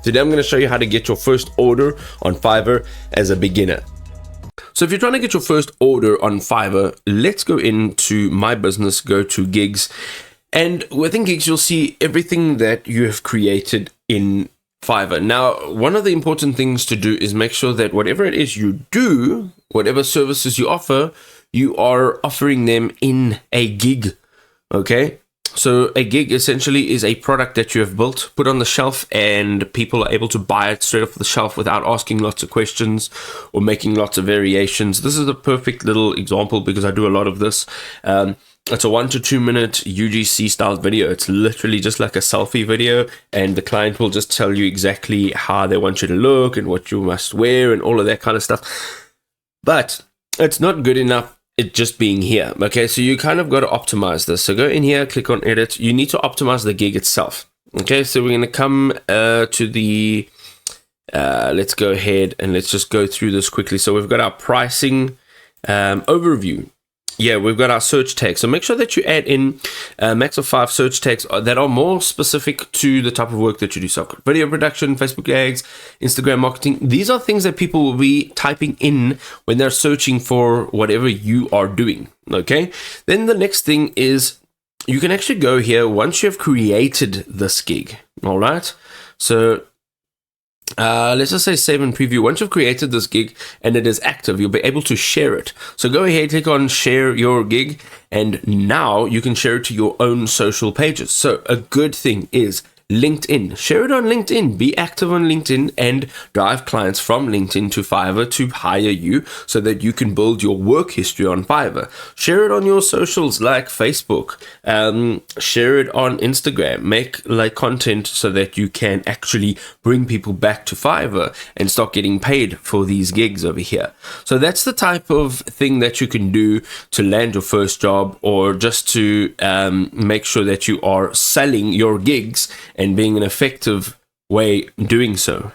Today I'm going to show you how to get your first order on Fiverr as a beginner. So if you're trying to get your first order on Fiverr, let's go into My Business, go to Gigs, and within Gigs you'll see everything that you have created in Fiverr. Now, one of the important things to do is make sure that whatever it is you do, whatever services you are offering them in a gig, okay? So a gig essentially is a product that you have built, put on the shelf, and people are able to buy it straight off the shelf without asking lots of questions or making lots of variations. This is a perfect little example because I do a lot of this. It's a 1 to 2 minute UGC style video. It's literally just like a selfie video, and the client will just tell you exactly how they want you to look and what you must wear and all of that kind of stuff. But it's not good enough it just being here. Okay, so you kind of got to optimize this. So go in here, click on edit. You need to optimize the gig itself. Okay, so we're going to come to the let's go ahead and let's just go through this quickly. So we've got our pricing overview. Yeah, we've got our search tags. So make sure that you add in max of 5 search tags that are more specific to the type of work that you do. So I've got video production, Facebook ads, Instagram marketing. These are things that people will be typing in when they're searching for whatever you are doing. Okay. Then the next thing is you can actually go here once you've created this gig. All right. So let's just say save and preview. Once you've created this gig and it is active, you'll be able to share it. So go ahead, click on share your gig, and now you can share it to your own social pages. So a good thing is LinkedIn. Share it on LinkedIn. Be active on LinkedIn and drive clients from LinkedIn to Fiverr to hire you so that you can build your work history on Fiverr. Share it on your socials like Facebook. Share it on Instagram. Make like content so that you can actually bring people back to Fiverr and start getting paid for these gigs over here. So that's the type of thing that you can do to land your first job, or just to make sure that you are selling your gigs and being an effective way doing so.